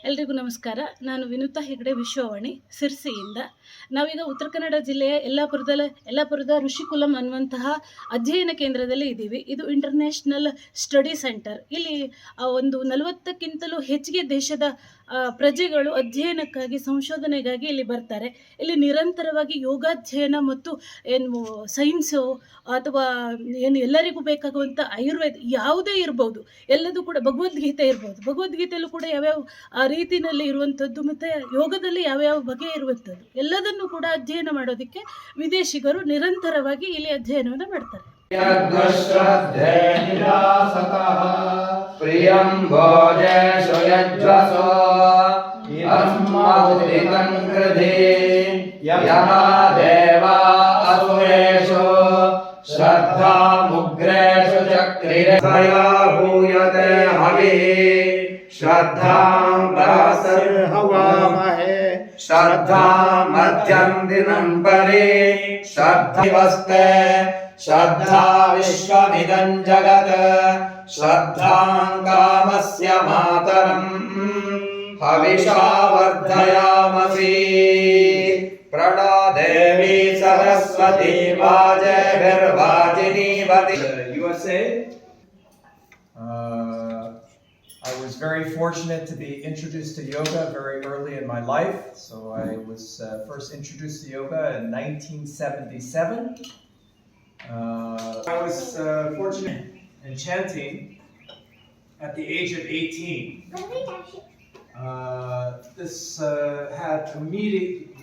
ಎಲ್ರಿಗೂ ನಮಸ್ಕಾರ. ನಾನು ವಿನುತಾ ಹೆಗಡೆ, ವಿಶ್ವವಾಣಿ, ಸಿರ್ಸಿಯಿಂದ. ನಾವೀಗ ಉತ್ತರ ಕನ್ನಡ ಜಿಲ್ಲೆಯ ಯಲ್ಲಾಪುರದ ಋಷಿಕುಲಂ ಅನ್ನುವಂತಹ ಅಧ್ಯಯನ ಕೇಂದ್ರದಲ್ಲಿ ಇದ್ದೀವಿ. ಇದು ಇಂಟರ್ನ್ಯಾಷನಲ್ ಸ್ಟಡಿ ಸೆಂಟರ್. ಇಲ್ಲಿ ಒಂದು 40ಕ್ಕಿಂತಲೂ ಹೆಚ್ಚಿಗೆ ದೇಶದ ಪ್ರಜೆಗಳು ಅಧ್ಯಯನಕ್ಕಾಗಿ, ಸಂಶೋಧನೆಗಾಗಿ ಇಲ್ಲಿ ಬರ್ತಾರೆ. ಇಲ್ಲಿ ನಿರಂತರವಾಗಿ ಯೋಗಾಧ್ಯಯನ ಮತ್ತು ಏನು ಸೈನ್ಸು ಅಥವಾ ಏನು ಎಲ್ಲರಿಗೂ ಬೇಕಾಗುವಂಥ ಆಯುರ್ವೇದ ಯಾವುದೇ ಇರ್ಬೋದು, ಎಲ್ಲದೂ ಕೂಡ, ಭಗವದ್ಗೀತೆ ಇರ್ಬೋದು, ಭಗವದ್ಗೀತೆಯಲ್ಲೂ ಕೂಡ ಯಾವ್ಯಾವ ರೀತಿಯಲ್ಲಿ ಇರುವಂಥದ್ದು ಮತ್ತು ಯೋಗದಲ್ಲಿ ಯಾವ್ಯಾವ ಬಗೆ ಇರುವಂಥದ್ದು ಎಲ್ಲದನ್ನು ಕೂಡ ಅಧ್ಯಯನ ಮಾಡೋದಕ್ಕೆ ವಿದೇಶಿಗರು ನಿರಂತರವಾಗಿ ಇಲ್ಲಿ ಅಧ್ಯಯನವನ್ನು ಮಾಡ್ತಾರೆ. ಪ್ರಿಯಂ ಭೋಜೇಶು ಯಜ್ವಸೋ ಅಸ್ಮೌದಿಕಂ ಕೃಧಿ ಯಮ ದೇವಾ ಅಸುರೇಶು ಶ್ರದ್ಧಾ ಮುಗ್ರೇಶು ಚಕ್ರಿರೆ ಭೂಯತೆ ಹವಿ ಶ್ರದ್ಧಾಂ ಹವಾಮಹೇ ಶ್ರದ್ಧಾ ಮಧ್ಯಂ ದಿನಂ ಪರಿ ಶ್ರದ್ಧವಸ್ತೆ ಶ್ರದ್ಧಾ ವಿಶ್ವಮಿದಂ ಜಗತ್ ಶ್ರದ್ಧಾಂ ಕಾಮಸ್ಯ ಮಾತರಂ ಹವಿಷಾ ವರ್ಧಯಾಮಸಿ ಪ್ರಣೋ ದೇವಿ Saraswati ವಾಜಭಿರ್ವಾಜಿನೀವತಿ. USA. I was very fortunate to be introduced to yoga very early in my life. So I was first introduced to yoga in 1977. I was fortunate in chanting at the age of 18. This had immediate,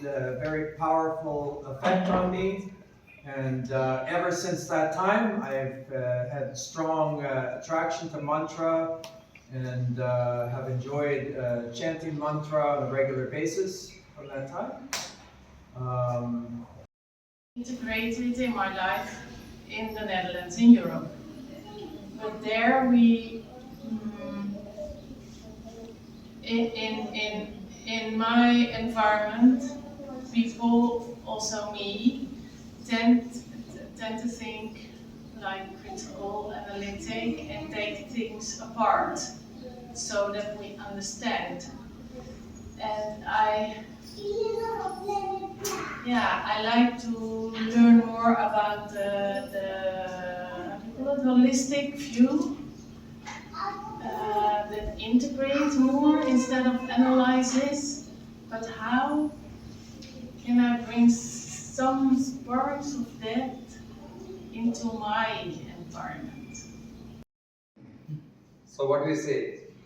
very powerful effect on me. And ever since that time, I've had strong attraction to mantra and have enjoyed chanting mantra on a regular basis from that time. Integrated in my life in the Netherlands, in Europe. But there we, in my environment, people, also me, tend to think like critical, analytic, and take things apart so that we understand. And I like to learn more about the holistic view that integrates more instead of analyzes. But how can I bring some sparks of that into my environment? So what do we say?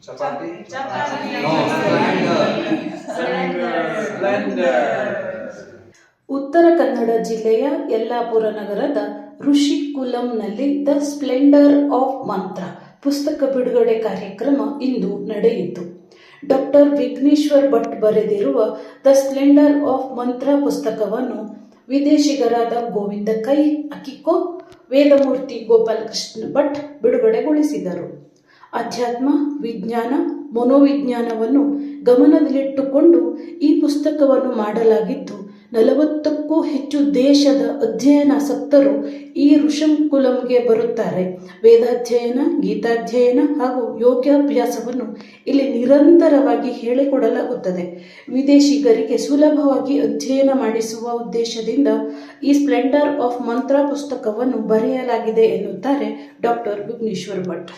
Chapati? Chapati. No, Splendor. Uttara Kannada ಜಿಲ್ಲೆಯ ಯಲ್ಲಾಪುರ ನಗರದ ಋಷಿಕುಲಂನಲ್ಲಿ the Splendor of ಮಂತ್ರ ಪುಸ್ತಕ ಬಿಡುಗಡೆ ಕಾರ್ಯಕ್ರಮ ಇಂದು ನಡೆಯಿತು. Doctor Vigneshwar Bhat ಬರೆದಿರುವ the Splendor of ಮಂತ್ರ ಪುಸ್ತಕವನ್ನು ವಿದೇಶಿಗರಾದ ಗೋವಿಂದ ಕೈ ಅಕಿಕೋ, ವೇದಮೂರ್ತಿ ಗೋಪಾಲಕೃಷ್ಣ ಭಟ್ ಬಿಡುಗಡೆಗೊಳಿಸಿದರು. ಅಧ್ಯಾತ್ಮ, ವಿಜ್ಞಾನ, ಮನೋವಿಜ್ಞಾನವನ್ನು ಗಮನದಲ್ಲಿಟ್ಟುಕೊಂಡು ಈ ಪುಸ್ತಕವನ್ನು ಮಾಡಲಾಗಿದ್ದು, 40ಕ್ಕೂ ಹೆಚ್ಚು ದೇಶದ ಅಧ್ಯಯನಾಸಕ್ತರು ಈ ಋಷಿಕುಲಂಗೆ ಬರುತ್ತಾರೆ. ವೇದಾಧ್ಯಯನ, ಗೀತಾಧ್ಯಯನ ಹಾಗೂ ಯೋಗಾಭ್ಯಾಸವನ್ನು ಇಲ್ಲಿ ನಿರಂತರವಾಗಿ ಹೇಳಿಕೊಡಲಾಗುತ್ತದೆ. ವಿದೇಶಿಗರಿಗೆ ಸುಲಭವಾಗಿ ಅಧ್ಯಯನ ಮಾಡಿಸುವ ಉದ್ದೇಶದಿಂದ ಈ ಸ್ಪ್ಲೆಂಡರ್ ಆಫ್ ಮಂತ್ರ ಪುಸ್ತಕವನ್ನು ಬರೆಯಲಾಗಿದೆ ಎನ್ನುತ್ತಾರೆ ಡಾಕ್ಟರ್ ವಿಘ್ನೇಶ್ವರ್ ಭಟ್.